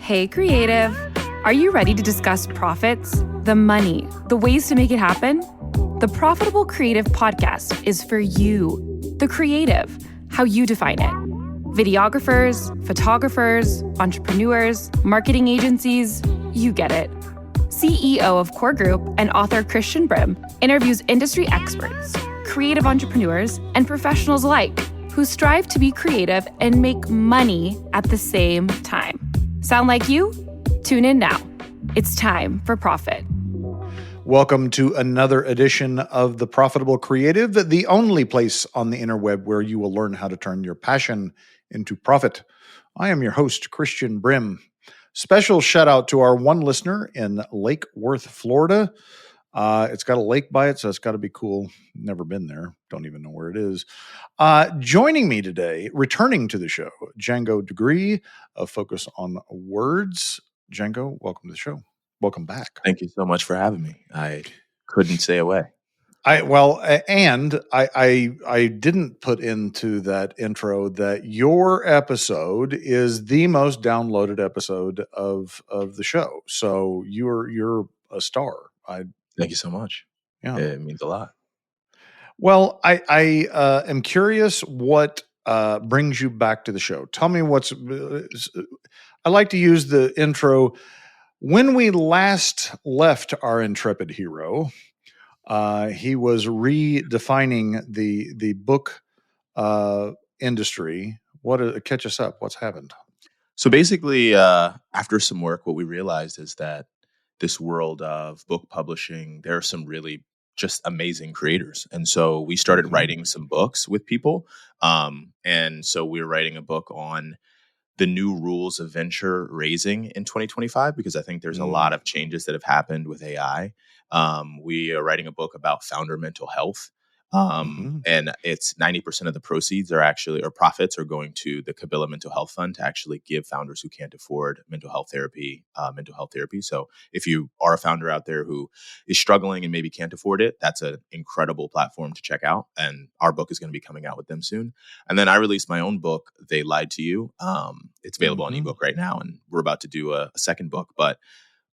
Hey, creative. Are you ready to discuss profits, the money, the ways to make it happen? The Profitable Creative Podcast is for you, the creative, how you define it. Videographers, photographers, entrepreneurs, marketing agencies, you get it. CEO of Core Group and author Christian Brim interviews industry experts, creative entrepreneurs, and professionals alike who strive to be creative and make money at the same time. Sound like you? Tune in now. It's time for profit. Welcome to another edition of The Profitable Creative, the only place on the interweb where you will learn how to turn your passion into profit. I am your host, Christian Brim. Special shout out to our one listener in Lake Worth, Florida. It's got a lake by it, so it's got to be cool. Never been there. Don't even know where it is. Joining me today, returning to the show, Django Gree of Focus on Words. Django, welcome to the show. Welcome back. Thank you so much for having me. I couldn't stay away. I didn't put into that intro that your episode is the most downloaded episode of the show. So you're a star. Thank you so much. Yeah, it means a lot. Well, I am curious what brings you back to the show. Tell me I like to use the intro. When we last left our intrepid hero, he was redefining the book industry. Catch us up? What's happened? So basically, after some work, what we realized is that this world of book publishing, there are some really just amazing creators. And so we started writing some books with people. And so we were writing a book on the new rules of venture raising in 2025, because I think there's a lot of changes that have happened with AI. We are writing a book about founder mental health. And it's 90% of the proceeds or profits are going to the Kabila Mental Health Fund to actually give founders who can't afford mental health therapy. So if you are a founder out there who is struggling and maybe can't afford it, that's an incredible platform to check out. And our book is going to be coming out with them soon. And then I released my own book, They Lied to You. It's available on ebook right now, and we're about to do a second book. But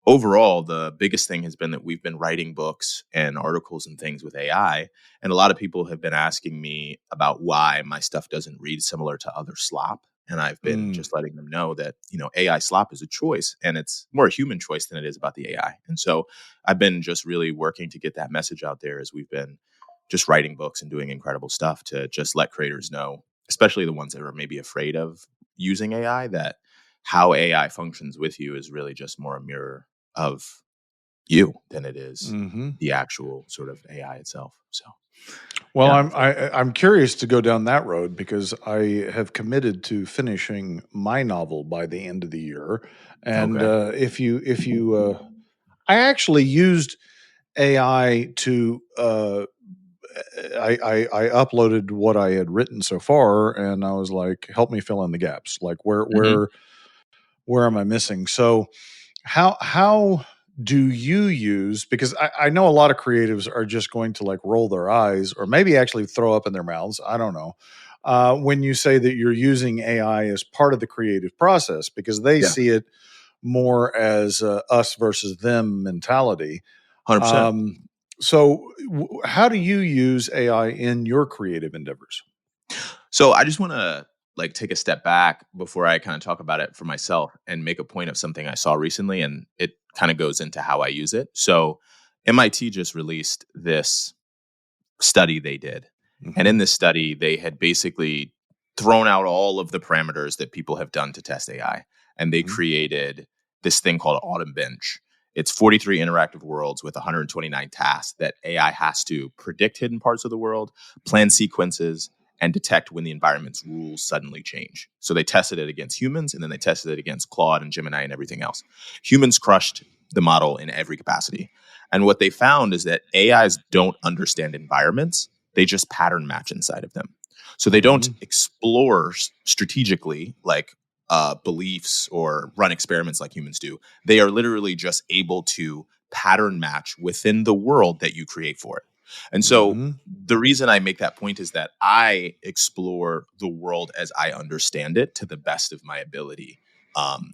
overall, the biggest thing has been that we've been writing books and articles and things with AI. And a lot of people have been asking me about why my stuff doesn't read similar to other slop. And I've been just letting them know that, AI slop is a choice, and it's more a human choice than it is about the AI. And so I've been just really working to get that message out there as we've been just writing books and doing incredible stuff to just let creators know, especially the ones that are maybe afraid of using AI, that how AI functions with you is really just more a mirror of you than it is the actual sort of AI itself. So, well, yeah. I'm curious to go down that road because I have committed to finishing my novel by the end of the year. And I actually used AI to I uploaded what I had written so far, and I was like, help me fill in the gaps. Like where am I missing? So how do you use, because I know a lot of creatives are just going to like roll their eyes or maybe actually throw up in their mouths. I don't know. When you say that you're using AI as part of the creative process, because they see it more as us versus them mentality. 100%. So how do you use AI in your creative endeavors? So I just want to take a step back before I kind of talk about it for myself and make a point of something I saw recently, and it kind of goes into how I use it. So MIT just released this study they did. And in this study, they had basically thrown out all of the parameters that people have done to test AI. And they created this thing called Autumn Bench. It's 43 interactive worlds with 129 tasks that AI has to predict hidden parts of the world, plan sequences, and detect when the environment's rules suddenly change. So they tested it against humans, and then they tested it against Claude and Gemini and everything else. Humans crushed the model in every capacity. And what they found is that AIs don't understand environments. They just pattern match inside of them. So they don't explore strategically like beliefs or run experiments like humans do. They are literally just able to pattern match within the world that you create for it. And so the reason I make that point is that I explore the world as I understand it to the best of my ability.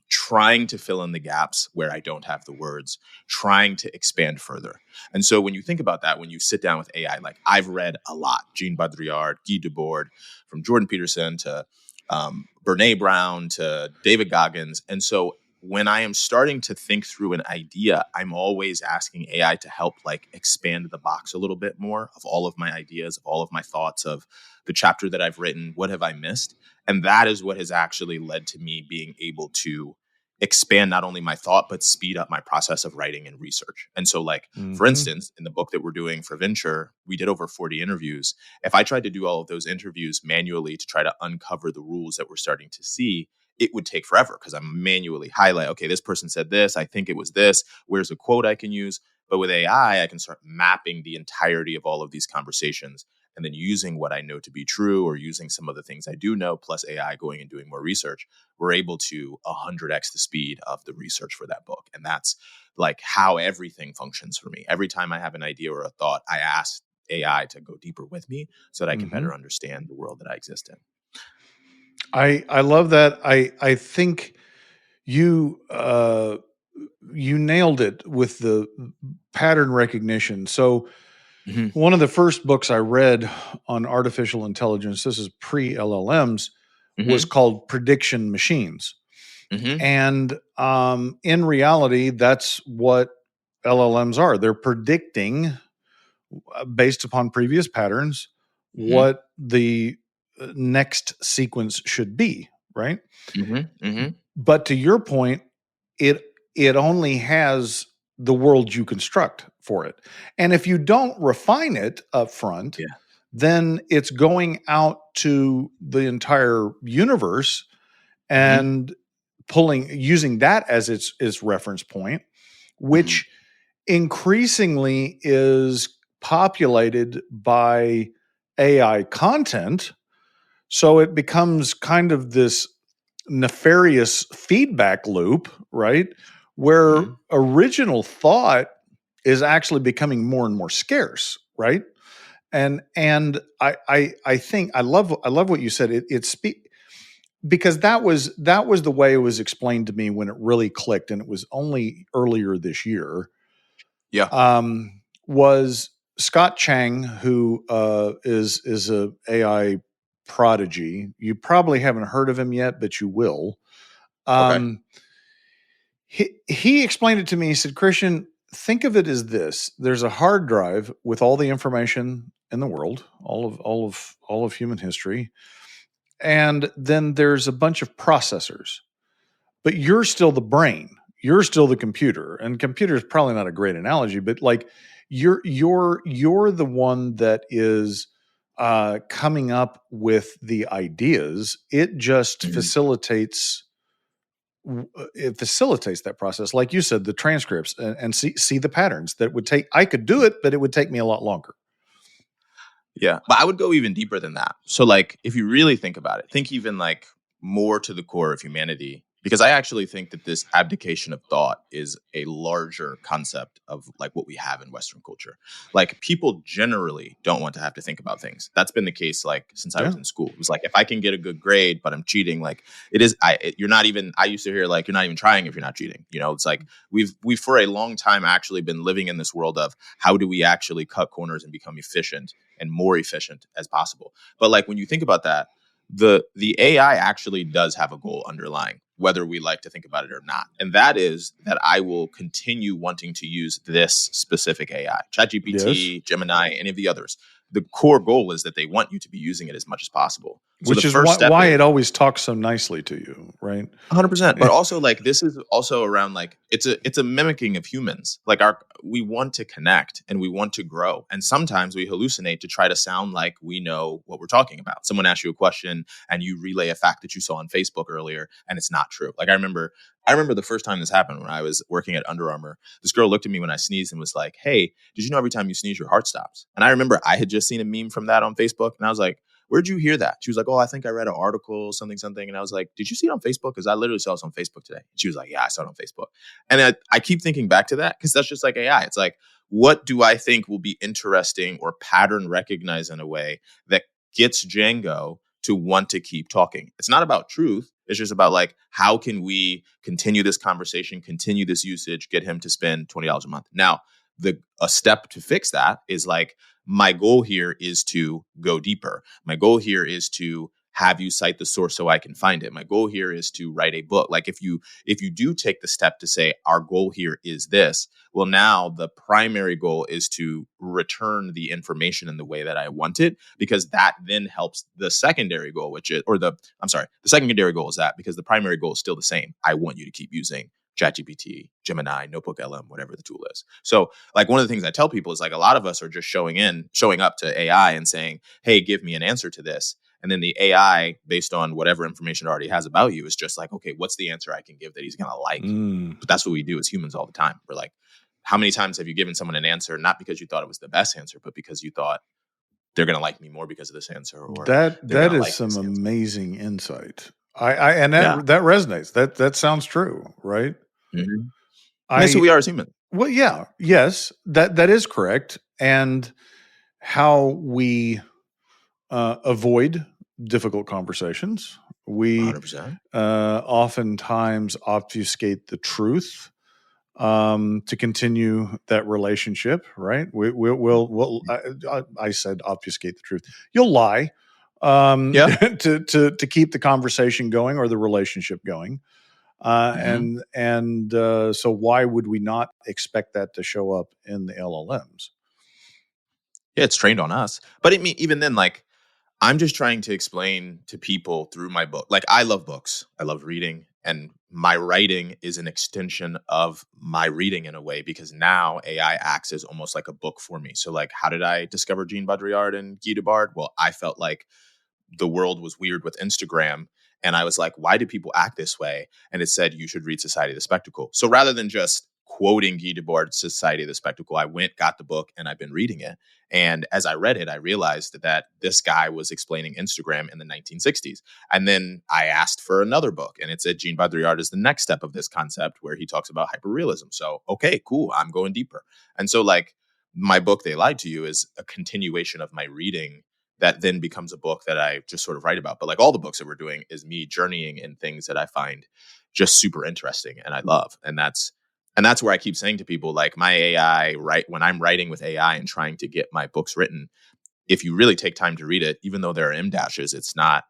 trying to fill in the gaps where I don't have the words, trying to expand further. And so when you think about that, when you sit down with AI, like I've read a lot, Jean Baudrillard, Guy Debord, from Jordan Peterson to Brene Brown to David Goggins. And so when I am starting to think through an idea, I'm always asking AI to help like expand the box a little bit more of all of my ideas, of all of my thoughts, of the chapter that I've written, what have I missed? And that is what has actually led to me being able to expand not only my thought, but speed up my process of writing and research. And so like, for instance, in the book that we're doing for Venture, we did over 40 interviews. If I tried to do all of those interviews manually to try to uncover the rules that we're starting to see, it would take forever because I'm manually highlight, okay, this person said this, I think it was this, where's a quote I can use? But with AI, I can start mapping the entirety of all of these conversations and then using what I know to be true or using some of the things I do know, plus AI going and doing more research, we're able to 100x the speed of the research for that book. And that's like how everything functions for me. Every time I have an idea or a thought, I ask AI to go deeper with me so that I can better understand the world that I exist in. I love that. I think you you nailed it with the pattern recognition. So one of the first books I read on artificial intelligence, this is pre-LLMs, was called Prediction Machines. And in reality, that's what LLMs are. They're predicting, based upon previous patterns, what the next sequence should be, right? But to your point, it only has the world you construct for it. And if you don't refine it up front, then it's going out to the entire universe and using that as its reference point, which increasingly is populated by AI content. So it becomes kind of this nefarious feedback loop, right? Where original thought is actually becoming more and more scarce, right? And I think I love what you said. Because that was the way it was explained to me when it really clicked, and it was only earlier this year. Was Scott Chang, who is a AI prodigy. You probably haven't heard of him yet, but you will. He explained it to me. He said, Christian, think of it as this. There's a hard drive with all the information in the world, all of human history. And then there's a bunch of processors. But you're still the brain. You're still the computer. And computer is probably not a great analogy, but like you're the one that is coming up with the ideas. It just facilitates that process. Like you said, the transcripts and see the patterns that would take. I could do it, but it would take me a lot longer. Yeah, but I would go even deeper than that. So like, if you really think about it, think even like more to the core of humanity, because I actually think that this abdication of thought is a larger concept of like what we have in Western culture. Like people generally don't want to have to think about things. That's been the case like since I was in school. It was like, if I can get a good grade, but I'm cheating, like you're not even, I used to hear like, you're not even trying if you're not cheating. You know, it's like we've for a long time actually been living in this world of how do we actually cut corners and become efficient and more efficient as possible. But like when you think about that, the AI actually does have a goal underlying, whether we like to think about it or not. And that is that I will continue wanting to use this specific AI, ChatGPT, Gemini, any of the others. The core goal is that they want you to be using it as much as possible. So which is why it always talks so nicely to you, right? 100%. But also like, this is also around like, it's a mimicking of humans. Like we want to connect and we want to grow. And sometimes we hallucinate to try to sound like we know what we're talking about. Someone asks you a question and you relay a fact that you saw on Facebook earlier and it's not true. Like I remember the first time this happened when I was working at Under Armour. This girl looked at me when I sneezed and was like, hey, did you know every time you sneeze, your heart stops? And I remember I had just seen a meme from that on Facebook and I was like, where'd you hear that? She was like, oh, I think I read an article, something. And I was like, did you see it on Facebook? Because I literally saw it on Facebook today. And she was like, yeah, I saw it on Facebook. And I keep thinking back to that because that's just like AI. It's like, what do I think will be interesting or pattern recognize in a way that gets Django to want to keep talking? It's not about truth. It's just about like, how can we continue this conversation, continue this usage, get him to spend $20 a month? Now, a step to fix that is like, my goal here is to go deeper. My goal here is to have you cite the source so I can find it. My goal here is to write a book. Like if you do take the step to say our goal here is this, well, now the primary goal is to return the information in the way that I want it, because that then helps the secondary goal, the secondary goal is that, because the primary goal is still the same. I want you to keep using ChatGPT, Gemini, Notebook LM, whatever the tool is. So like one of the things I tell people is like, a lot of us are just showing up to AI and saying, hey, give me an answer to this. And then the AI, based on whatever information it already has about you, is just like, okay, what's the answer I can give that he's going to like? But that's what we do as humans all the time. We're like, how many times have you given someone an answer, not because you thought it was the best answer, but because you thought they're going to like me more because of this answer? Or that is like some amazing insight. That resonates. That sounds true, right? Mm-hmm. That's who we are as humans. Well, yeah, yes, that is correct. And how we avoid difficult conversations. We 100%. Oftentimes obfuscate the truth to continue that relationship, right? I said obfuscate the truth. You'll lie to keep the conversation going or the relationship going. So why would we not expect that to show up in the LLMs? Yeah, it's trained on us. But even then, like, I'm just trying to explain to people through my book. Like, I love books. I love reading. And my writing is an extension of my reading in a way, because now AI acts as almost like a book for me. So, like, how did I discover Jean Baudrillard and Guy Debord? Well, I felt like the world was weird with Instagram. And I was like, why do people act this way? And it said, you should read Society of the Spectacle. So rather than just quoting Guy Debord's Society of the Spectacle, I got the book, and I've been reading it. And as I read it, I realized that this guy was explaining Instagram in the 1960s. And then I asked for another book, and it said Jean Baudrillard is the next step of this concept, where he talks about hyperrealism. So, okay, cool. I'm going deeper. And so, like, my book, They Lied to You, is a continuation of my reading that then becomes a book that I just sort of write about. But like all the books that we're doing is me journeying in things that I find just super interesting and I love. And that's where I keep saying to people, like, my AI, when I'm writing with AI and trying to get my books written, if you really take time to read it, even though there are M dashes, it's not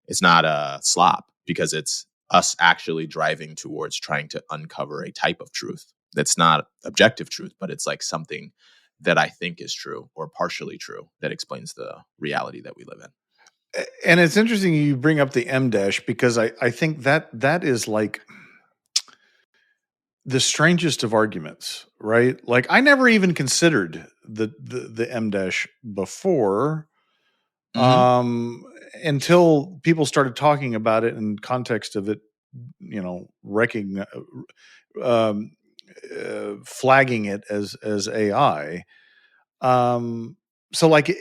a slop, because it's us actually driving towards trying to uncover a type of truth that's not objective truth, but it's like something that I think is true or partially true that explains the reality that we live in. And it's interesting you bring up the M dash, because I think that is like the strangest of arguments, right? Like, I never even considered the M dash before, until people started talking about it in context of it, flagging it as AI. So, like,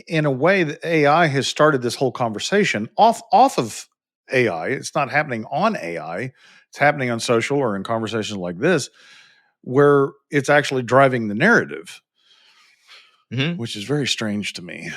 in a way, the AI has started this whole conversation off of AI. It's not happening on AI. It's happening on social or in conversations like this, where it's actually driving the narrative, which is very strange to me.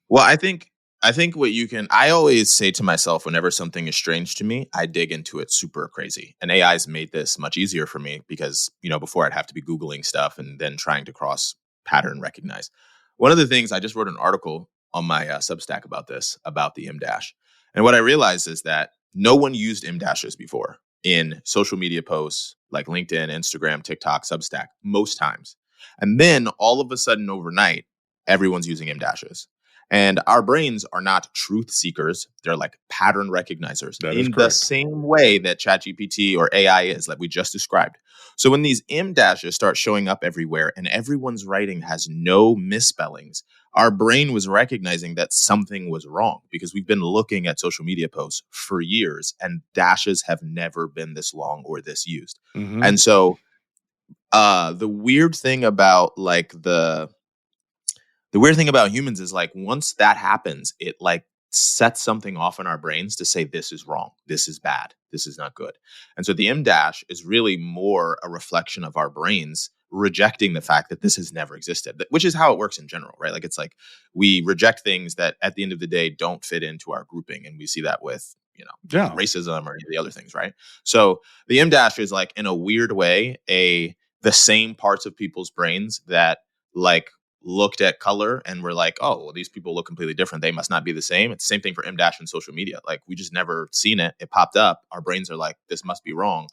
Well, I think I always say to myself, whenever something is strange to me, I dig into it super crazy. And AI's made this much easier for me, because, before I'd have to be Googling stuff and then trying to cross pattern recognize. One of the things, I just wrote an article on my Substack about this, about the M dash. And what I realized is that no one used M dashes before in social media posts like LinkedIn, Instagram, TikTok, Substack, most times. And then all of a sudden overnight, everyone's using M dashes. And our brains are not truth seekers. They're like pattern recognizers, in the same way that ChatGPT or AI is, like we just described. So when these M dashes start showing up everywhere and everyone's writing has no misspellings, our brain was recognizing that something was wrong, because we've been looking at social media posts for years and dashes have never been this long or this used. And so the weird thing about humans is, like, once that happens, it like sets something off in our brains to say, this is wrong, this is bad, this is not good. And so the M dash is really more a reflection of our brains rejecting the fact that this has never existed, which is how it works in general, right? Like, it's like we reject things that at the end of the day don't fit into our grouping. And we see that with Yeah. racism or any of the other things, right? So the M dash is like, in a weird way, the same parts of people's brains that like looked at color and were like, oh, well, these people look completely different, they must not be the same. It's the same thing for M dash in social media. Like, we just never seen it. It popped up. Our brains are like, this must be wrong.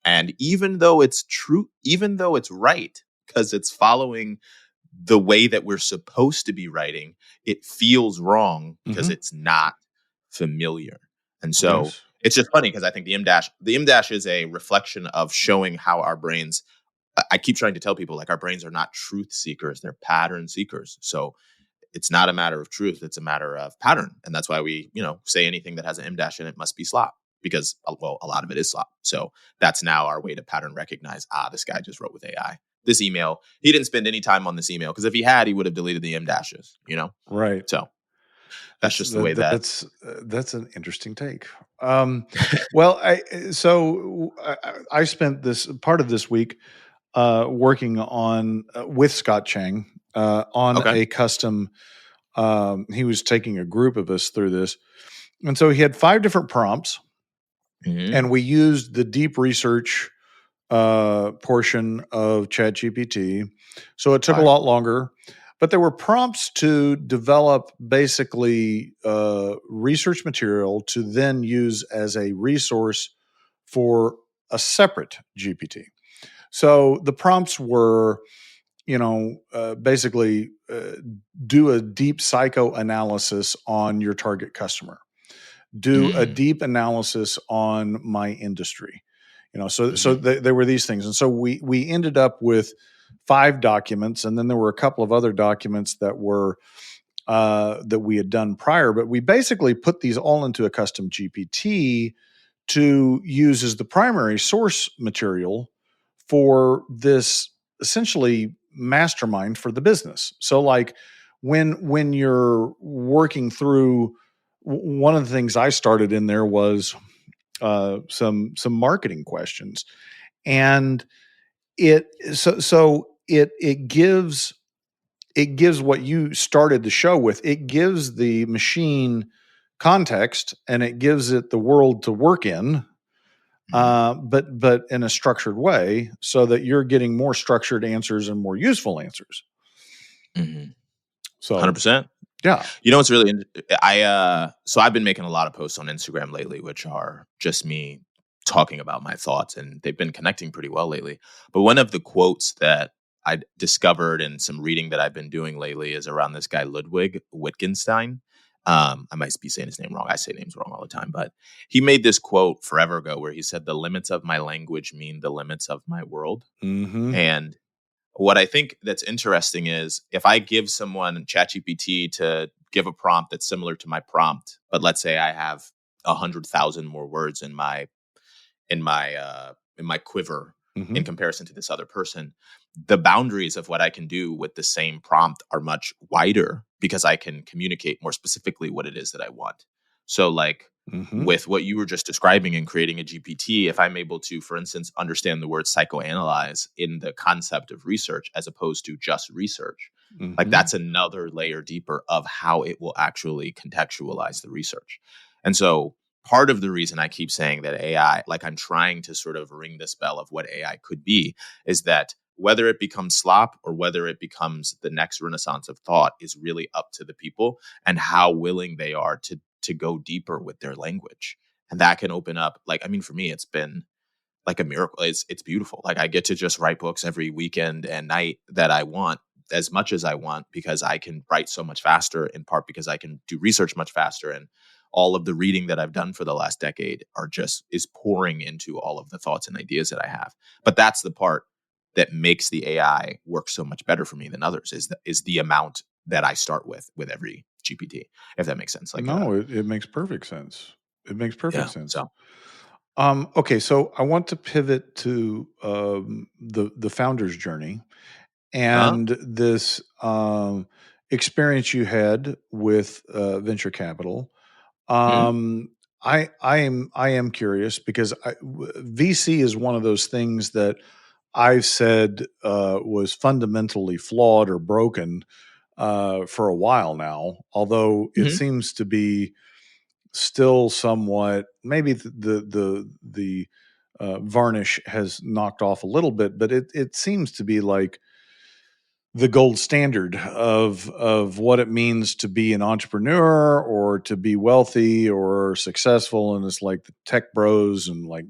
And even though it's true, even though it's right, because it's following the way that we're supposed to be writing, it feels wrong because it's not familiar. And so Yes. it's just funny because I think the M dash is a reflection of showing how our brains, I keep trying to tell people, like, our brains are not truth seekers, they're pattern seekers. So it's not a matter of truth, it's a matter of pattern. And that's why we, say anything that has an M dash in it must be slop, because, well, a lot of it is slop. So that's now our way to pattern recognize, this guy just wrote with AI. This email, he didn't spend any time on this email, because if he had, he would have deleted the M dashes, Right. So that's just the way that's an interesting take. Well, I spent this part of this week working on with Scott Chang on Okay. a custom. He was taking a group of us through this, and so he had 5 different prompts, and we used the deep research portion of ChatGPT. So it took a lot longer, but there were prompts to develop basically research material to then use as a resource for a separate GPT. So the prompts were, basically do a deep psychoanalysis on your target customer, do a deep analysis on my industry. So there were these things, and so we ended up with 5 documents, and then there were a couple of other documents that were that we had done prior, but we basically put these all into a custom GPT to use as the primary source material for this essentially mastermind for the business. So like when you're working through, one of the things I started in there was some marketing questions, and it gives what you started the show with. It gives the machine context, and it gives it the world to work in, but in a structured way, so that you're getting more structured answers and more useful answers. So 100%. Yeah. It's really, so I've been making a lot of posts on Instagram lately, which are just me talking about my thoughts, and they've been connecting pretty well lately. But one of the quotes that I discovered in some reading that I've been doing lately is around this guy, Ludwig Wittgenstein. I might be saying his name wrong. I say names wrong all the time, but he made this quote forever ago where he said, "The limits of my language mean the limits of my world." And what I think that's interesting is, if I give someone ChatGPT to give a prompt that's similar to my prompt, but let's say I have 100,000 more words in my quiver in comparison to this other person, the boundaries of what I can do with the same prompt are much wider, because I can communicate more specifically what it is that I want. So like with what you were just describing in creating a GPT, if I'm able to, for instance, understand the word psychoanalyze in the concept of research as opposed to just research, like that's another layer deeper of how it will actually contextualize the research. And so part of the reason I keep saying that AI, like I'm trying to sort of ring this bell of what AI could be, is that whether it becomes slop or whether it becomes the next renaissance of thought is really up to the people and how willing they are to go deeper with their language. And that can open up, like, I mean, for me, it's been like a miracle. It's beautiful. Like, I get to just write books every weekend and night that I want, as much as I want, because I can write so much faster, in part because I can do research much faster. And all of the reading that I've done for the last decade is pouring into all of the thoughts and ideas that I have. But that's the part that makes the AI work so much better for me than others, is the amount that I start with every GPT, if that makes sense. Like, no, it makes perfect sense. It makes perfect sense. So Okay, so I want to pivot to the founder's journey and this experience you had with venture capital. I am curious, because VC is one of those things that I've said was fundamentally flawed or broken for a while now. Although it seems to be still somewhat, maybe the varnish has knocked off a little bit, but it seems to be like the gold standard of what it means to be an entrepreneur or to be wealthy or successful, and it's like the tech bros and like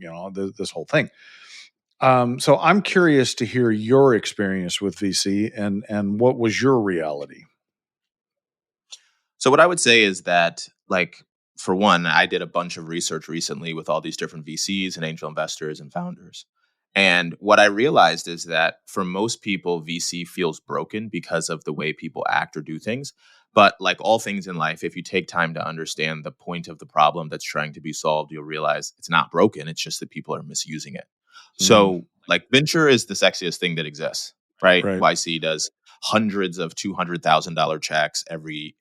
this whole thing. So I'm curious to hear your experience with VC and what was your reality. So what I would say is that, like, for one, I did a bunch of research recently with all these different VCs and angel investors and founders. And what I realized is that for most people, VC feels broken because of the way people act or do things. But like all things in life, if you take time to understand the point of the problem that's trying to be solved, you'll realize it's not broken. It's just that people are misusing it. Mm, So, like, venture is the sexiest thing that exists, right? right. YC does hundreds of $200,000 checks every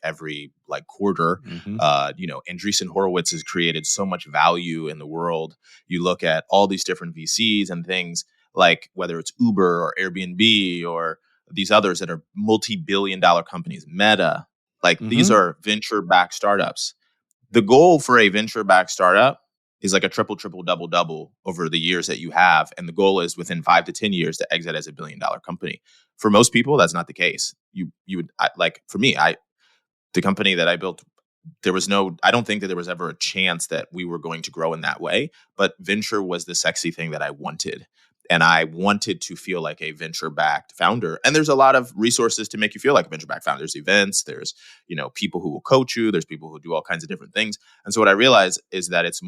like quarter. Hmm. Andreessen Horowitz has created so much value in the world. You look at all these different VCs and things, like whether it's Uber or Airbnb or these others that are multi-billion-dollar companies, Meta, like these Hmm. are venture-backed startups. The goal for a venture-backed startup is like a triple, double over the years that you have. And the goal is within 5 to 10 years to exit as $1 billion company. For most people, that's not the case. Like for me, the company that I built, I don't think that there was ever a chance that we were going to grow in that way. But venture was the sexy thing that I wanted. And I wanted to feel like a venture backed founder. And there's a lot of resources to make you feel like a venture backed founder. There's events, there's, people who will coach you, there's people who do all kinds of different things. And so what I realized is that it's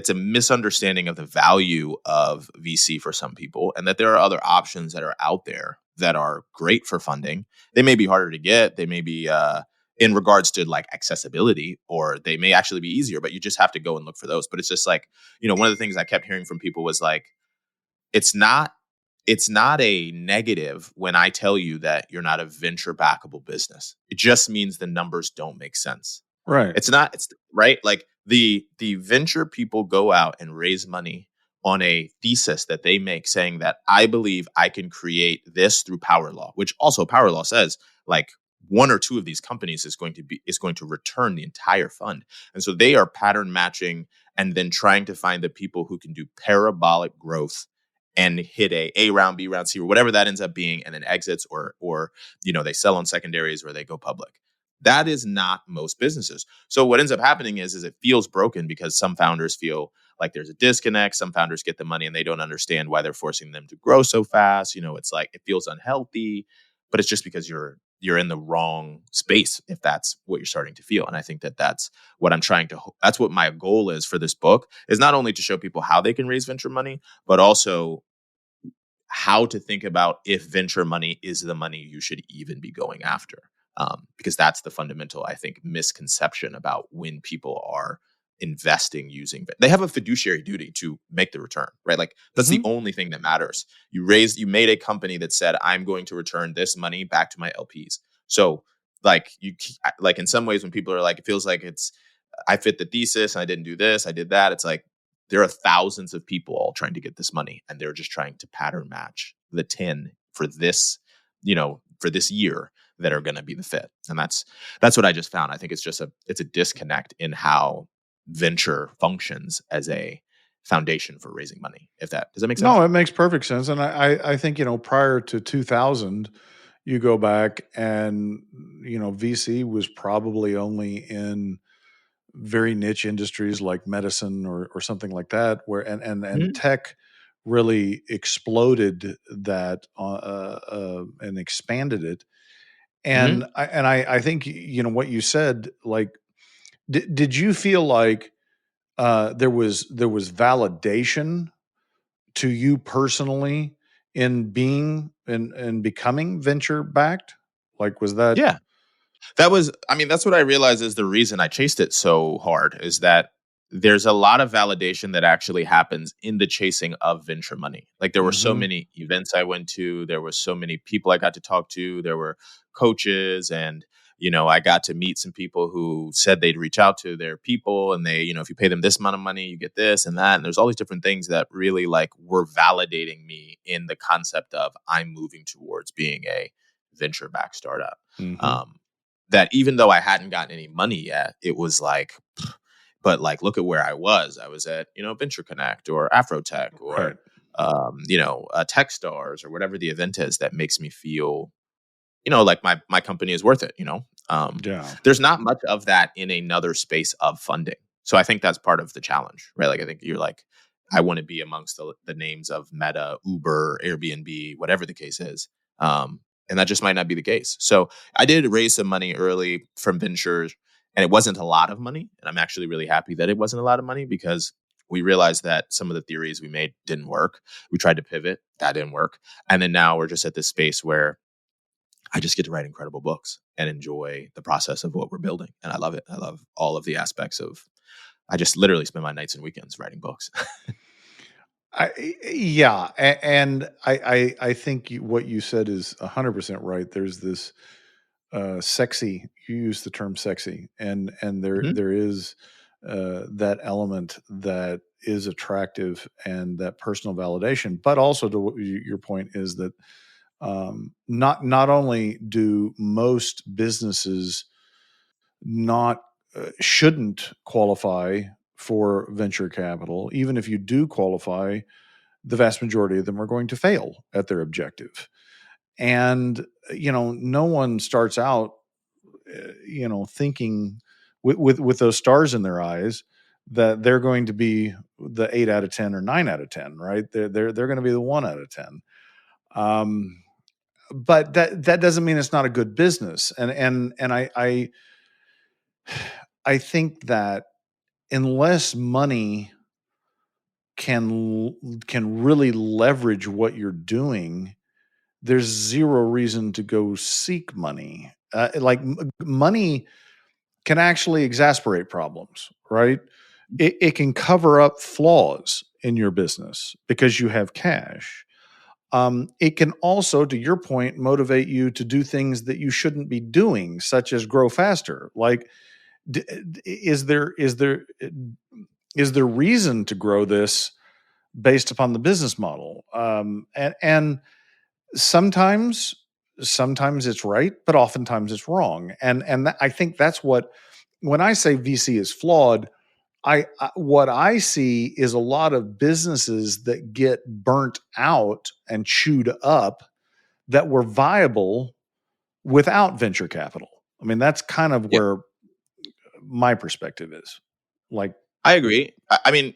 a misunderstanding of the value of VC for some people, and that there are other options that are out there that are great for funding. They may be harder to get. They may be in regards to like accessibility, or they may actually be easier, but you just have to go and look for those. But it's just like, one of the things I kept hearing from people was like, it's not a negative when I tell you that you're not a venture backable business. It just means the numbers don't make sense. Right. It's right. Like the venture people go out and raise money on a thesis that they make, saying that I believe I can create this through power law, which also power law says like one or two of these companies is going to return the entire fund. And so they are pattern matching and then trying to find the people who can do parabolic growth and hit a round, B round, C, or whatever that ends up being, and then exits or they sell on secondaries or they go public. That is not most businesses. So what ends up happening is it feels broken because some founders feel like there's a disconnect. Some founders get the money and they don't understand why they're forcing them to grow so fast. It's like it feels unhealthy, but it's just because you're in the wrong space if that's what you're starting to feel. And I think that's what that's what my goal is for this book, is not only to show people how they can raise venture money, but also how to think about if venture money is the money you should even be going after. Because that's the fundamental, I think, misconception about when people are investing they have a fiduciary duty to make the return, right? Like that's the only thing that matters. You made a company that said, I'm going to return this money back to my LPs. So like in some ways when people are like, it feels like I fit the thesis and I didn't do this, I did that. It's like, there are thousands of people all trying to get this money, and they're just trying to pattern match the 10 for this, for this year that are going to be the fit. And that's what I just found. I think it's a disconnect in how venture functions as a foundation for raising money. Does that make sense? No, it makes perfect sense. And I think, prior to 2000, you go back and, VC was probably only in very niche industries like medicine or something like that, where and tech really exploded that and expanded it. And I think what you said, like, did you feel like there was validation to you personally in being in becoming venture backed? Like, was that? Yeah. That's what I realized is the reason I chased it so hard, is that there's a lot of validation that actually happens in the chasing of venture money. Like there were so many events I went to, there were so many people I got to talk to, there were coaches, and I got to meet some people who said they'd reach out to their people and they, if you pay them this amount of money, you get this and that. And there's all these different things that really like were validating me in the concept of I'm moving towards being a venture backed startup. that even though I hadn't gotten any money yet, it was like, but like, look at where I was. I was at, Venture Connect or Afrotech or, Right. Techstars or whatever the event is that makes me feel, like my company is worth it. Yeah. There's not much of that in another space of funding. So I think that's part of the challenge, right? Like, I think you're like, I want to be amongst the names of Meta, Uber, Airbnb, whatever the case is. And that just might not be the case. So I did raise some money early from ventures, and it wasn't a lot of money. And I'm actually really happy that it wasn't a lot of money, because we realized that some of the theories we made didn't work. We tried to pivot, that didn't work. And then now we're just at this space where I just get to write incredible books and enjoy the process of what we're building. And I love it. I love all of the aspects of, I just literally spend my nights and weekends writing books. Yeah, and I think what you said is 100% right. There's this sexy. You use the term sexy, and there Mhm. there is that element that is attractive and that personal validation. But also, to your point is that not only do most businesses not shouldn't qualify for venture capital, even if you do qualify, the vast majority of them are going to fail at their objective. And, no one starts out, thinking with those stars in their eyes that they're going to be the 8 out of 10 or 9 out of 10, right? They're going to be the 1 out of 10. Um, but that doesn't mean it's not a good business. And I think that unless money can really leverage what you're doing, there's zero reason to go seek money. Money can actually exasperate problems, right? It can cover up flaws in your business because you have cash. It can also, to your point, motivate you to do things that you shouldn't be doing, such as grow faster. Like, is there reason to grow this based upon the business model? And sometimes it's right, but oftentimes it's wrong. And I think that's what, when I say VC is flawed, what I see is a lot of businesses that get burnt out and chewed up that were viable without venture capital. I mean, that's kind of Yeah, where my perspective is. Like, I agree. I mean,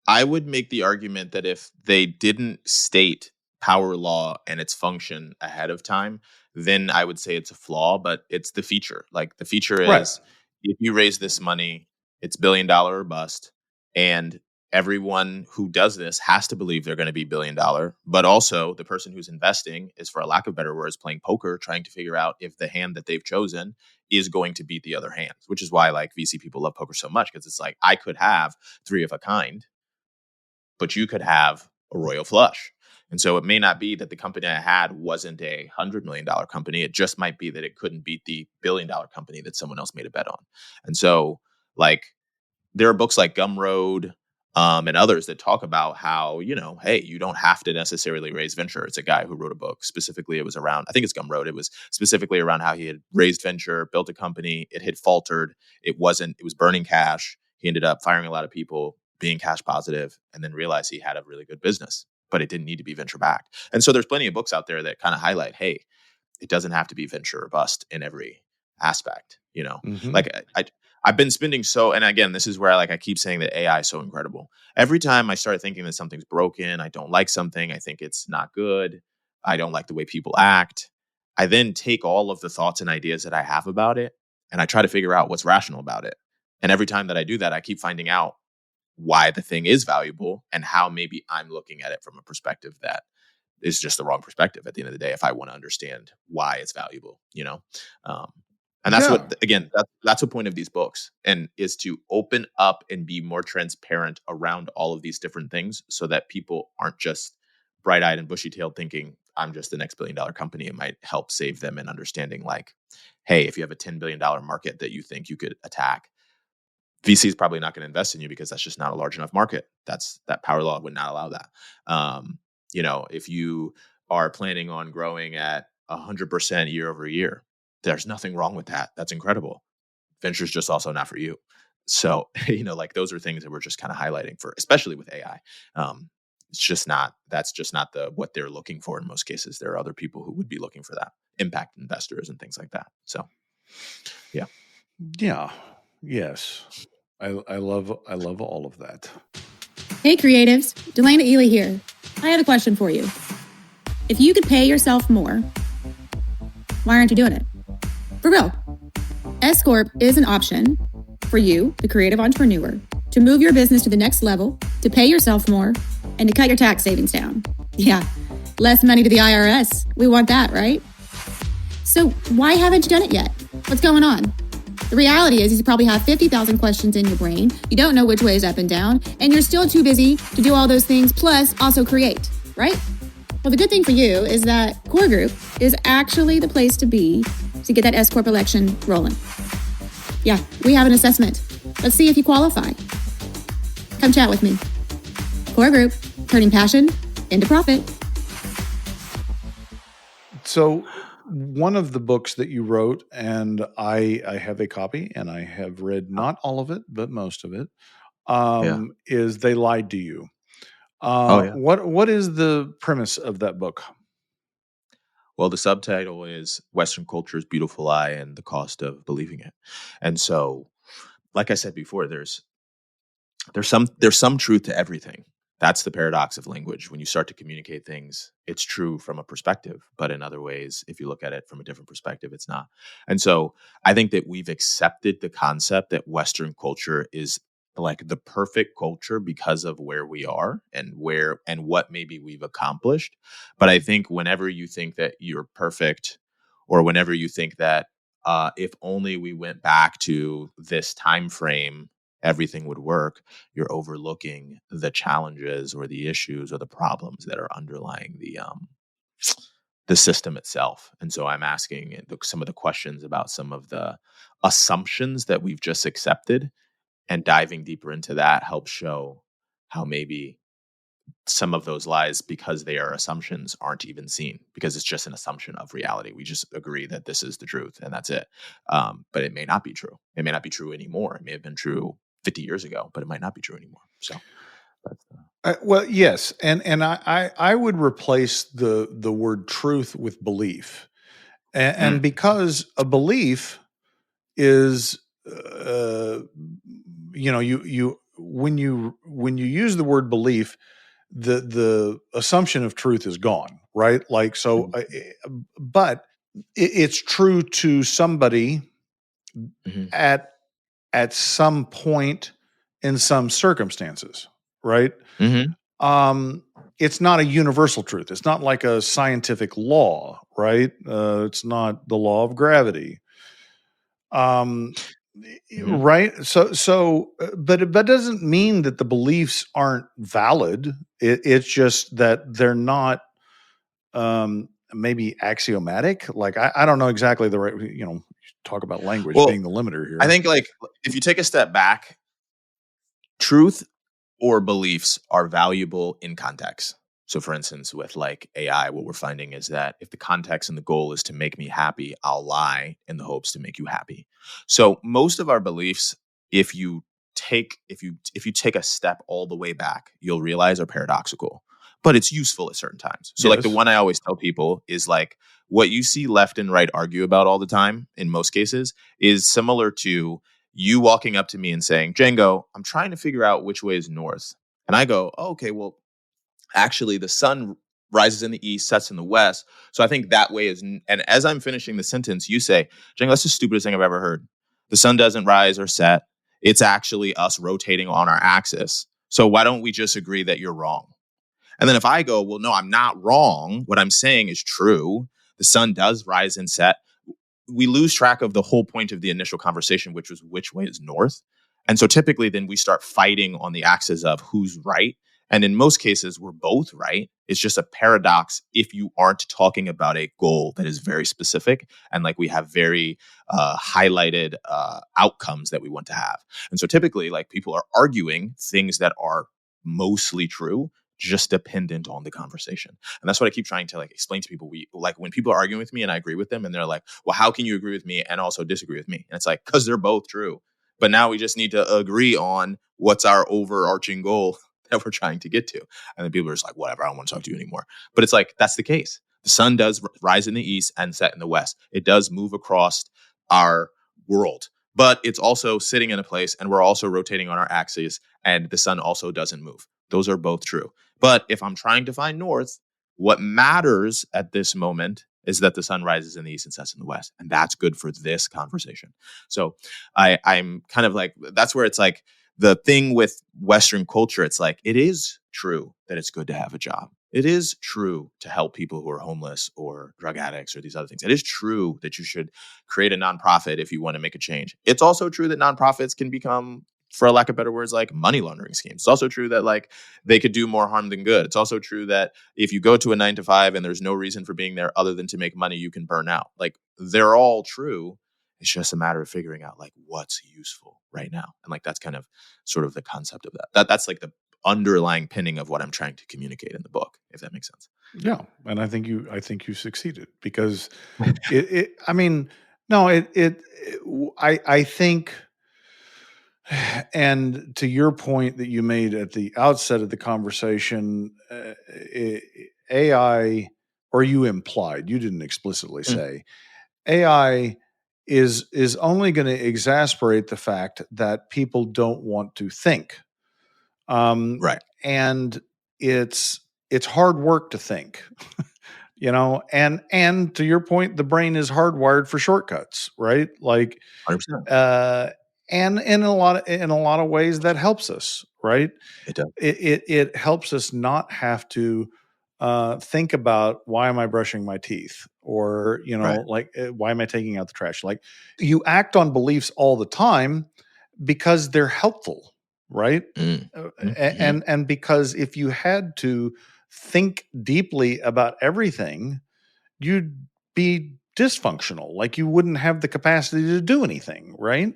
I would make the argument that if they didn't state power law and its function ahead of time, then I would say it's a flaw, but it's the feature. Like, the feature right. is, if you raise this money, it's $1 billion or bust. And everyone who does this has to believe they're going to be $1 billion. But also, the person who's investing is, for a lack of better words, playing poker, trying to figure out if the hand that they've chosen is going to beat the other hands, which is why, like, VC people love poker so much, because it's like, I could have three of a kind, but you could have a royal flush. And so it may not be that the company I had wasn't a $100 million company. It just might be that it couldn't beat the $1 billion company that someone else made a bet on. And so, like, there are books like Gumroad, and others that talk about how, hey, you don't have to necessarily raise venture. It's a guy who wrote a book specifically. It was around, I think it's Gumroad. It was specifically around how he had raised venture, built a company. It had faltered. It was burning cash. He ended up firing a lot of people, being cash positive, and then realized he had a really good business, but it didn't need to be venture backed. And so there's plenty of books out there that kind of highlight, hey, it doesn't have to be venture or bust in every aspect. Hmm. Like, I've been spending and again, this is where I keep saying that AI is so incredible. Every time I start thinking that something's broken, I don't like something, I think it's not good, I don't like the way people act, I then take all of the thoughts and ideas that I have about it, and I try to figure out what's rational about it. And every time that I do that, I keep finding out why the thing is valuable and how maybe I'm looking at it from a perspective that is just the wrong perspective at the end of the day, if I want to understand why it's valuable. Um, and that's Yeah. what, again, that's the point of these books, and is to open up and be more transparent around all of these different things, so that people aren't just bright-eyed and bushy-tailed thinking I'm just the next $1 billion company. It might help save them in understanding, like, hey, if you have a $10 billion market that you think you could attack, VC is probably not going to invest in you, because that's just not a large enough market. That power law would not allow that. If you are planning on growing at 100% year over year, There's nothing wrong with that. That's incredible. Venture's just also not for you. So, like those are things that we're just kind of highlighting for, especially with AI. That's just not what they're looking for in most cases. There are other people who would be looking for that, impact investors and things like that. So, yeah. Yeah. Yes. I love all of that. Hey creatives, Delana Ely here. I have a question for you. If you could pay yourself more, why aren't you doing it? For real. S Corp is an option for you, the creative entrepreneur, to move your business to the next level, to pay yourself more, and to cut your tax savings down. Yeah, less money to the IRS. We want that, right? So why haven't you done it yet? What's going on? The reality is you probably have 50,000 questions in your brain. You don't know which way is up and down, and you're still too busy to do all those things, plus also create, right? Well, the good thing for you is that Core Group is actually the place to be to get that S Corp election rolling. Yeah, we have an assessment. Let's see if you qualify. Come chat with me. Core Group, turning passion into profit. So one of the books that you wrote, and I have a copy, and I have read not all of it, but most of it, is They Lied to You. What is the premise of that book? Well, the subtitle is Western Culture's Beautiful Lie and the Cost of Believing It. And so, like I said before, there's some truth to everything. That's the paradox of language. When you start to communicate things, it's true from a perspective, but in other ways, if you look at it from a different perspective, it's not. And so I think that we've accepted the concept that Western culture is like the perfect culture because of where we are and what maybe we've accomplished. But I think whenever you think that you're perfect, or whenever you think that if only we went back to this time frame, everything would work, you're overlooking the challenges or the issues or the problems that are underlying the system itself. And so I'm asking some of the questions about some of the assumptions that we've just accepted, and diving deeper into that helps show how maybe some of those lies, because they are assumptions, aren't even seen, because it's just an assumption of reality. We just agree that this is the truth and that's it. But it may not be true. It may not be true anymore. It may have been true 50 years ago, but it might not be true anymore. So that's well, yes. And I would replace the word truth with belief. And because a belief is, you when you use the word belief, the assumption of truth is gone, right? Like, so, but it's true to somebody at some point in some circumstances, right? It's not a universal truth. It's not like a scientific law, right? It's not the law of gravity. Right. But it doesn't mean that the beliefs aren't valid. It's just that they're not, maybe axiomatic. Like, I don't know exactly the right, talk about language being the limiter here. I think, like, if you take a step back, truth or beliefs are valuable in context. So for instance, with like AI, what we're finding is that if the context and the goal is to make me happy, I'll lie in the hopes to make you happy. So most of our beliefs, if you take a step all the way back, you'll realize are paradoxical, but it's useful at certain times. So like the one I always tell people is like, what you see left and right argue about all the time, in most cases, is similar to you walking up to me and saying, Django, I'm trying to figure out which way is north. And I go, oh, okay, well, actually the sun rises in the east, sets in the west. So I think that way is, and as I'm finishing the sentence, you say, Django, that's the stupidest thing I've ever heard. The sun doesn't rise or set. It's actually us rotating on our axis. So why don't we just agree that you're wrong? And then if I go, well, no, I'm not wrong. What I'm saying is true. The sun does rise and set. We lose track of the whole point of the initial conversation, which was which way is north. And so typically then we start fighting on the axis of who's right. And in most cases, we're both right. It's just a paradox if you aren't talking about a goal that is very specific and like we have very highlighted outcomes that we want to have. And so typically, like, people are arguing things that are mostly true, just dependent on the conversation. And that's what I keep trying to like explain to people. We like when people are arguing with me and I agree with them and they're like, well, how can you agree with me and also disagree with me? And it's like, because they're both true. But now we just need to agree on what's our overarching goal that we're trying to get to. And then people are just like, whatever, I don't want to talk to you anymore. But it's like, that's the case. The sun does rise in the east and set in the west. It does move across our world, but it's also sitting in a place and we're also rotating on our axis and the sun also doesn't move. Those are both true. But if I'm trying to find north, what matters at this moment is that the sun rises in the east and sets in the west. And that's good for this conversation. So I'm kind of like, that's where it's like the thing with Western culture, it's like, it is true that it's good to have a job. It is true to help people who are homeless or drug addicts or these other things. It is true that you should create a nonprofit if you want to make a change. It's also true that nonprofits can become, for lack of better words, like money laundering schemes. It's also true that like they could do more harm than good. It's also true that if you go to a 9-to-5 and there's no reason for being there other than to make money, you can burn out. Like they're all true. It's just a matter of figuring out like what's useful right now. And like that's kind of sort of the concept of that. That's like the underlying pinning of what I'm trying to communicate in the book, if that makes sense. Yeah, and I think you succeeded because I mean, no, I think, and to your point that you made at the outset of the conversation, AI, or you implied, you didn't explicitly say, AI is only going to exasperate the fact that people don't want to think. Right. And it's hard work to think, and to your point, the brain is hardwired for shortcuts, right? Like, 100%. and in a lot of ways that helps us, right? It does. It helps us not have to think about why am I brushing my teeth, or Right. like why am I taking out the trash? Like you act on beliefs all the time because they're helpful, right? And because if you had to think deeply about everything, you'd be dysfunctional. Like you wouldn't have the capacity to do anything, right?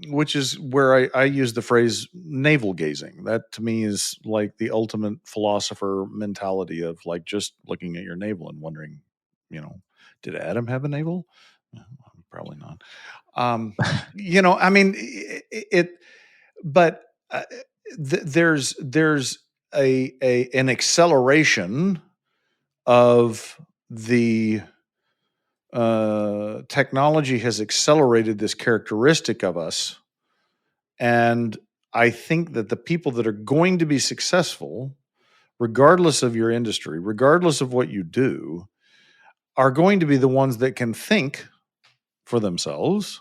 Which is where I use the phrase navel gazing. That to me is like the ultimate philosopher mentality of like just looking at your navel and wondering, did Adam have a navel? Probably not. I mean, but there's an acceleration of the technology has accelerated this characteristic of us. And I think that the people that are going to be successful, regardless of your industry, regardless of what you do, are going to be the ones that can think for themselves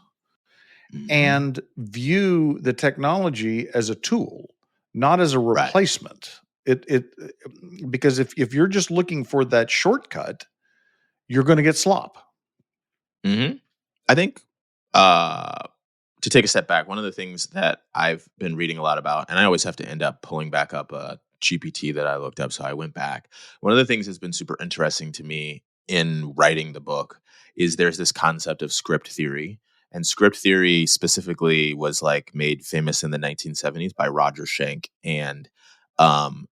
and view the technology as a tool, not as a replacement. Right. Because if you're just looking for that shortcut, you're going to get slop. I think to take a step back, one of the things that I've been reading a lot about, and I always have to end up pulling back up a GPT that I looked up, so I went back. One of the things that's been super interesting to me in writing the book is there's this concept of script theory. And script theory specifically was like made famous in the 1970s by Roger Schenck. And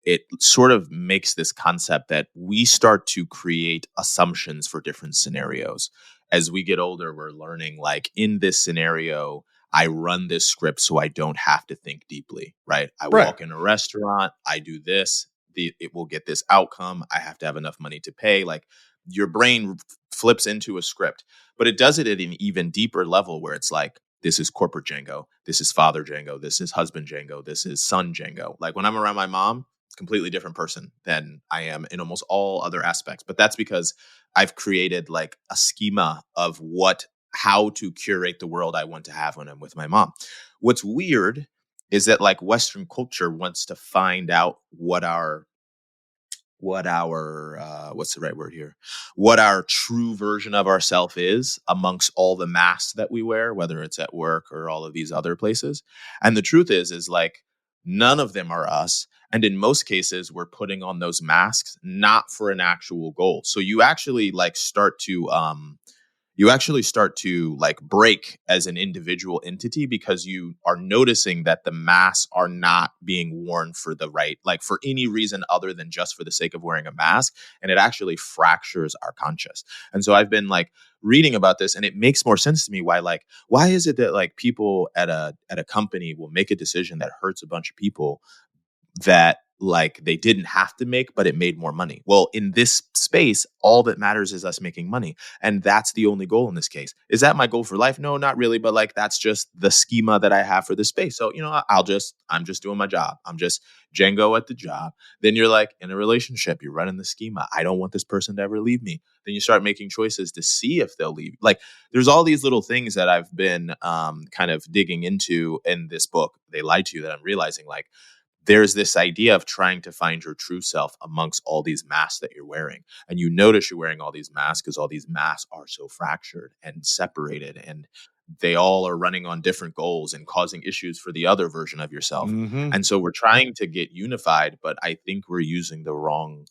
it sort of makes this concept that we start to create assumptions for different scenarios. As we get older, we're learning like in this scenario, I run this script so I don't have to think deeply, right? I walk in a restaurant, I do this, it will get this outcome. I have to have enough money to pay. Like your brain flips into a script, but it does it at an even deeper level where it's like, this is corporate Django, this is father Django, this is husband Django, this is son Django. Like when I'm around my mom, completely different person than I am in almost all other aspects. But that's because I've created like a schema of how to curate the world I want to have when I'm with my mom. What's weird is that like Western culture wants to find out what our what's the right word here? What our true version of ourself is amongst all the masks that we wear, whether it's at work or all of these other places. And the truth is like none of them are us. And in most cases, we're putting on those masks, not for an actual goal. So you actually like start to, you actually start to like break as an individual entity, because you are noticing that the masks are not being worn for the right, like for any reason other than just for the sake of wearing a mask. And it actually fractures our conscious. And so I've been like reading about this, and it makes more sense to me why is it that like people at a company will make a decision that hurts a bunch of people that like they didn't have to make, but it made more money. Well, in this space, all that matters is us making money. And that's the only goal in this case. Is that my goal for life? No, not really. But like, that's just the schema that I have for this space. So, I'm just doing my job. I'm just Django at the job. Then you're like in a relationship, you're running the schema. I don't want this person to ever leave me. Then you start making choices to see if they'll leave. Like there's all these little things that I've been kind of digging into in this book, They Lied to You, that I'm realizing like, there's this idea of trying to find your true self amongst all these masks that you're wearing. And you notice you're wearing all these masks because all these masks are so fractured and separated, and they all are running on different goals and causing issues for the other version of yourself. And so we're trying to get unified, but I think we're using the wrong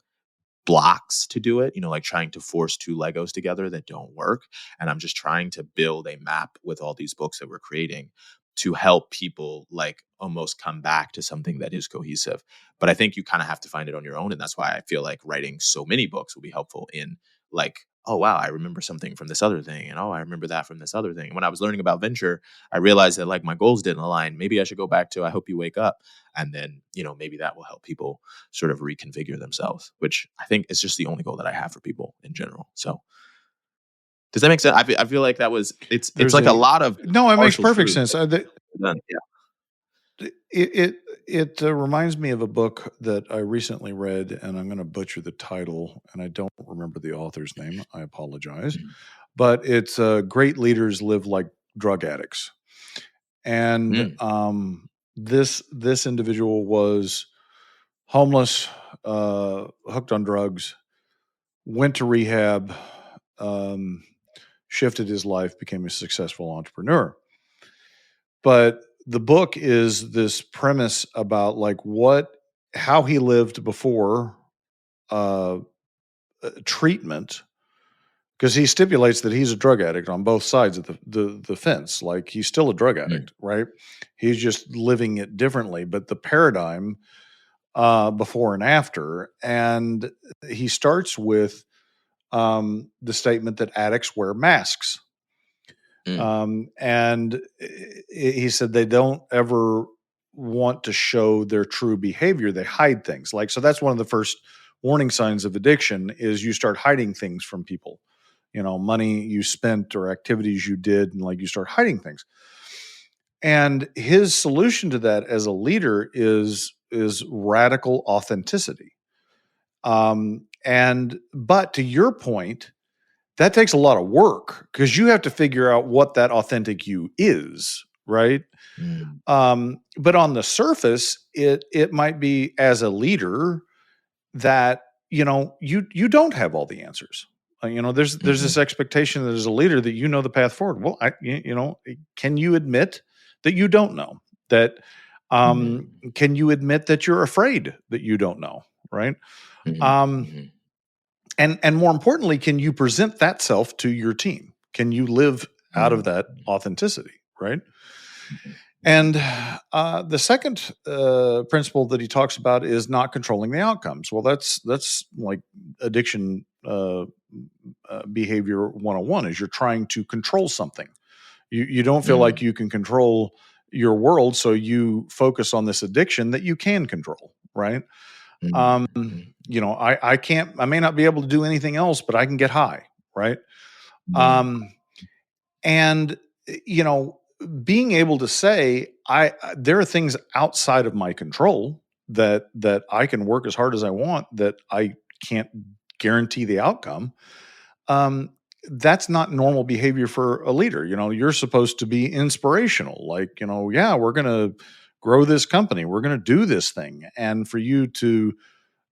blocks to do it, like trying to force two Legos together that don't work. And I'm just trying to build a map with all these books that we're creating to help people like almost come back to something that is cohesive. But I think you kind of have to find it on your own. And that's why I feel like writing so many books will be helpful in like, oh, wow, I remember something from this other thing. And oh, I remember that from this other thing. And when I was learning about venture, I realized that like my goals didn't align. Maybe I should go back to I hope you wake up. And then, maybe that will help people sort of reconfigure themselves, which I think is just the only goal that I have for people in general. So does that make sense? I feel like it's like a lot of no, it makes perfect truth. sense. Yeah. It reminds me of a book that I recently read, and I'm going to butcher the title, and I don't remember the author's name. I apologize. But it's Great Leaders Live Like Drug Addicts. And this individual was homeless, hooked on drugs, went to rehab, shifted his life, became a successful entrepreneur. But the book is this premise about like how he lived before treatment, because he stipulates that he's a drug addict on both sides of the fence. Like he's still a drug addict, right? He's just living it differently, but the paradigm before and after. And he starts with the statement that addicts wear masks. And he said they don't ever want to show their true behavior. They hide things. Like, so that's one of the first warning signs of addiction is you start hiding things from people, money you spent or activities you did, and like you start hiding things. And his solution to that as a leader is radical authenticity. But to your point, that takes a lot of work because you have to figure out what that authentic you is, right? But on the surface, it might be as a leader that you don't have all the answers. There's this expectation that as a leader that the path forward. Well, can you admit that you don't know? That can you admit that you're afraid that you don't know, right? And more importantly, can you present that self to your team? Can you live out of that authenticity, right? And the second principle that he talks about is not controlling the outcomes. Well, that's like addiction behavior 101 is you're trying to control something. You don't feel like you can control your world, so you focus on this addiction that you can control, right? I may not be able to do anything else, but I can get high, right? And being able to say, there are things outside of my control that I can work as hard as I want, that I can't guarantee the outcome. That's not normal behavior for a leader. You're supposed to be inspirational. Like, we're going to grow this company. We're going to do this thing. And for you to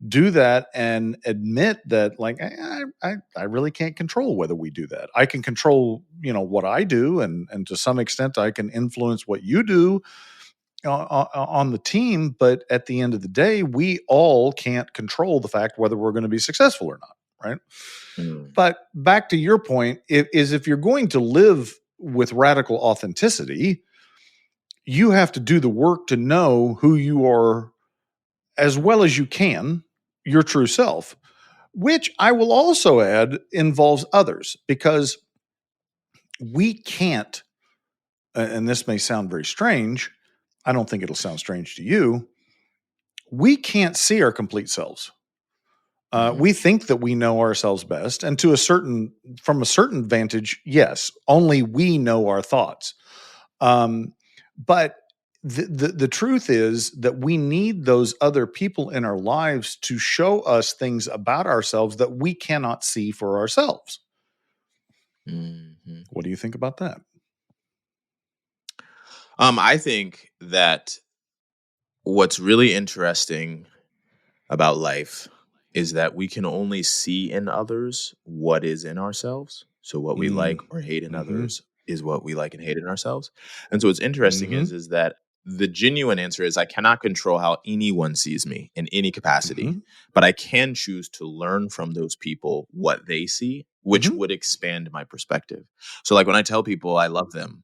do that and admit that, like, I really can't control whether we do that. I can control, what I do. And to some extent I can influence what you do on the team. But at the end of the day, we all can't control the fact whether we're going to be successful or not. right? Mm. But back to your point, if you're going to live with radical authenticity, you have to do the work to know who you are as well as you can, your true self, which I will also add involves others, because we can't, and this may sound very strange, I don't think it'll sound strange to you, we can't see our complete selves. We think that we know ourselves best, and from a certain vantage, yes, only we know our thoughts. But the truth is that we need those other people in our lives to show us things about ourselves that we cannot see for ourselves. Mm-hmm. What do you think about that? I think that what's really interesting about life is that we can only see in others what is in ourselves. So what we like or hate in others is what we like and hate in ourselves. And so what's interesting is that the genuine answer is I cannot control how anyone sees me in any capacity, but I can choose to learn from those people what they see, which would expand my perspective. So like when I tell people I love them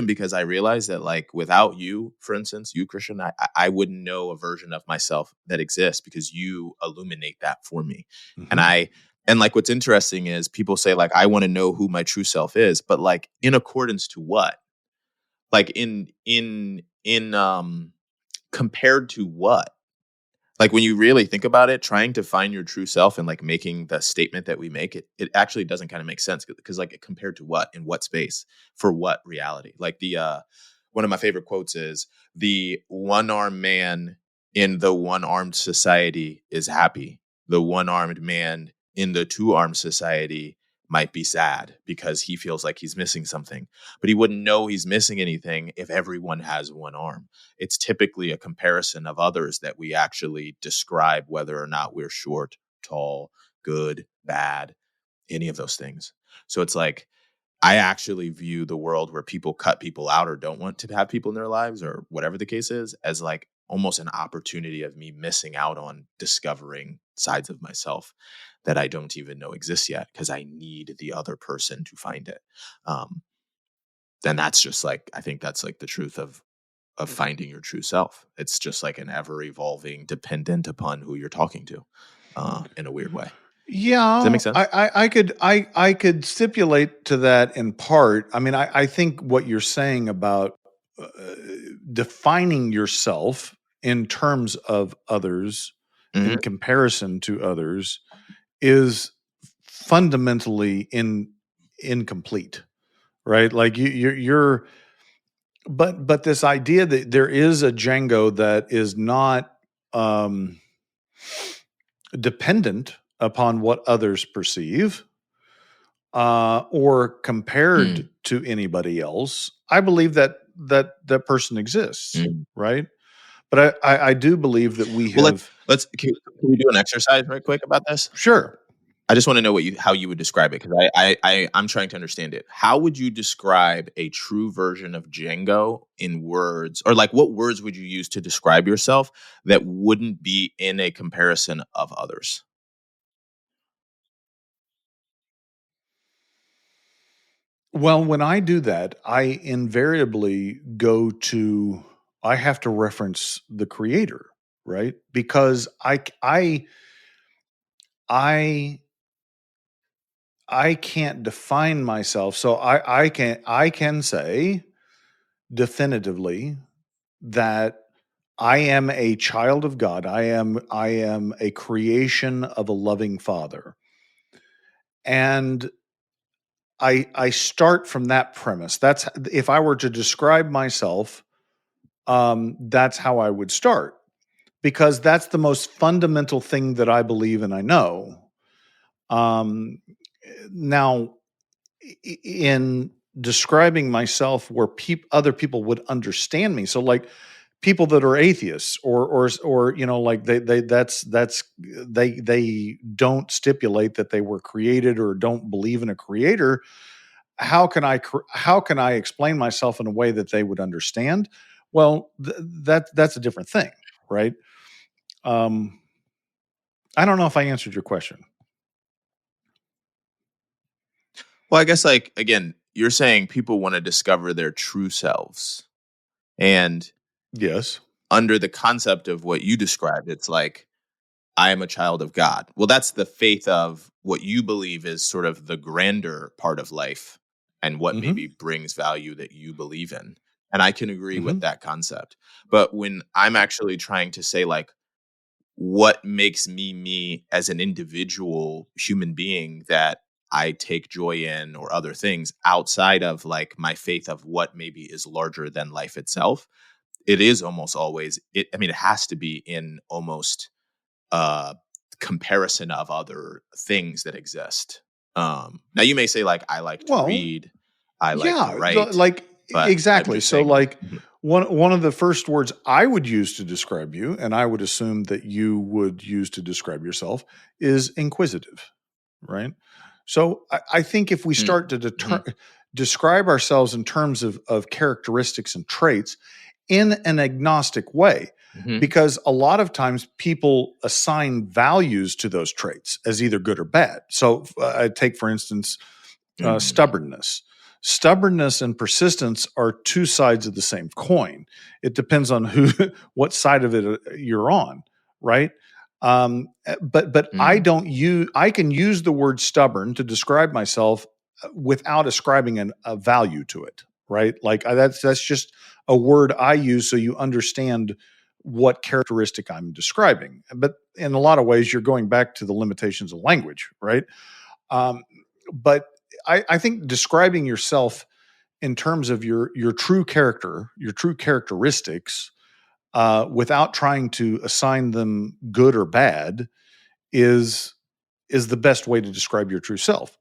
because I realize that, like, without you, for instance, you, Christian, I wouldn't know a version of myself that exists because you illuminate that for me. And like, what's interesting is people say, like, I want to know who my true self is, but like, in accordance to what? Like in compared to what? Like when you really think about it, trying to find your true self and like making the statement that we make, it actually doesn't kind of make sense, because like compared to what, in what space, for what reality? Like one of my favorite quotes is, the one-armed man in the one-armed society is happy. The one-armed man in the two-armed society might be sad because he feels like he's missing something, but he wouldn't know he's missing anything if everyone has one arm. It's typically a comparison of others that we actually describe whether or not we're short, tall, good, bad, any of those things. So it's like, I actually view the world where people cut people out or don't want to have people in their lives or whatever the case is as like almost an opportunity of me missing out on discovering sides of myself that I don't even know exist yet, because I need the other person to find it. Then that's just like, I think that's like the truth of finding your true self. It's just like an ever evolving, dependent upon who you're talking to, in a weird way. Yeah, Does that make sense? I could stipulate to that in part. I mean, I think what you're saying about defining yourself in terms of others, in comparison to others, is fundamentally incomplete, right? Like you're but this idea that there is a Django that is not dependent upon what others perceive or compared to anybody else, I believe that person exists, right? But I do believe that we Well, have. can we do an exercise right quick about this? Sure. I just want to know how you would describe it, because I'm trying to understand it. How would you describe a true version of Django in words, or like what words would you use to describe yourself that wouldn't be in a comparison of others? Well, when I do that, I invariably I have to reference the creator, right? Because I can't define myself. So I can say definitively that I am a child of God. I am a creation of a loving Father. And I start from that premise. That's, if I were to describe myself, that's how I would start, because that's the most fundamental thing that I believe and I know. Now, in describing myself where other people would understand me, so like people that are atheists or like they don't stipulate that they were created or don't believe in a creator. How can I explain myself in a way that they would understand? Well, that's a different thing, right? I don't know if I answered your question. Well, I guess like again, you're saying people want to discover their true selves. And Yes. under the concept of what you described, it's like I am a child of God. Well, that's the faith of what you believe is sort of the grander part of life and what Mm-hmm. maybe brings value that you believe in. And I can agree Mm-hmm. with that concept. But when I'm actually trying to say, like, what makes me as an individual human being that I take joy in or other things outside of like my faith of what maybe is larger than life itself, it is almost always it has to be in almost uh comparison of other things that exist. Now you may say like I like to Well, read, I like to yeah, write, like but I'm exactly. just So, saying like Mhm. one of the first words I would use to describe you, and I would assume that you would use to describe yourself, is inquisitive, right? So, I think if we Mm. start to Mhm. describe ourselves in terms of characteristics and traits in an agnostic way, Mhm. because a lot of times people assign values to those traits as either good or bad. So, I take for instance Mm. stubbornness. Stubbornness and persistence are two sides of the same coin. It depends on what side of it you're on, right? But I Mm. don't use. I can use the word stubborn to describe myself without ascribing a value to it, right? Like that's just a word I use so you understand what characteristic I'm describing. But in a lot of ways, you're going back to the limitations of language, right? Um, but I think describing yourself in terms of your true character, your true characteristics, without trying to assign them good or bad, is is the best way to describe your true self.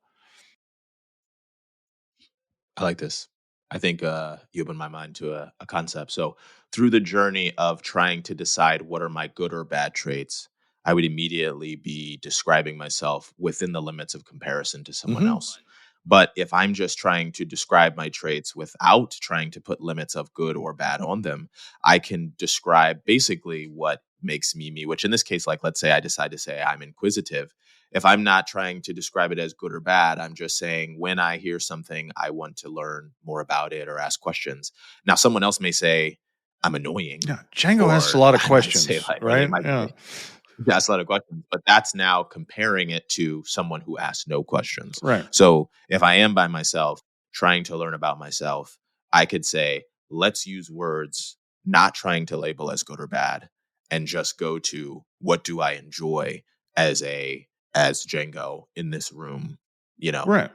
I like this. I think you opened my mind to a concept. So, through the journey of trying to decide what are my good or bad traits, I would immediately be describing myself within the limits of comparison to someone Hmm. else. But if I'm just trying to describe my traits without trying to put limits of good or bad on them, I can describe basically what makes me, which in this case, like, let's say I decide to say I'm inquisitive. If I'm not trying to describe it as good or bad, I'm just saying when I hear something, I want to learn more about it or ask questions. Now, someone else may say I'm annoying, Yeah, Django asks a or lot of I might say questions, like, or they right? might Yeah, say, that's a lot of questions, but that's now comparing it to someone who asks no questions. right. So if I am by myself trying to learn about myself, I could say, let's use words, not trying to label as good or bad, and just go to what do I enjoy as Django in this room, you know, Right.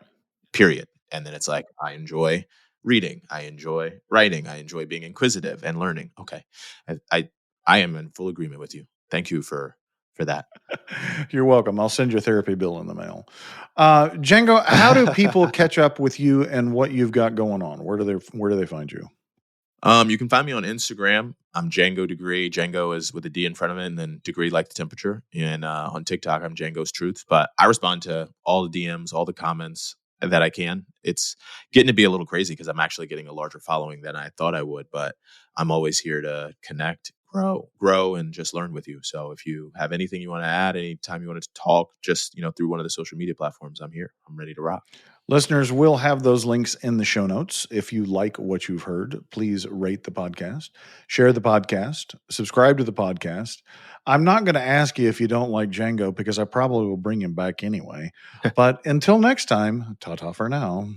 period. And then it's like, I enjoy reading, I enjoy writing, I enjoy being inquisitive and learning. Okay. I I, I am in full agreement with you. Thank you for that. You're welcome. I'll send your therapy bill in the mail. Django, how do people catch up with you and what you've got going on? Where do they find you? You can find me on Instagram. I'm Django Degree. Django is with a D in front of it, and then Degree like the temperature. And on TikTok, I'm Django's Truth. But I respond to all the DMs, all the comments that I can. It's getting to be a little crazy because I'm actually getting a larger following than I thought I would. But I'm always here to connect, grow, and just learn with you. So if you have anything you want to add, anytime you want to talk, just through one of the social media platforms, I'm here. I'm ready to rock. Listeners, we'll have those links in the show notes. If you like what you've heard, please rate the podcast, share the podcast, subscribe to the podcast. I'm not going to ask you if you don't like Django because I probably will bring him back anyway. But until next time, ta ta for now.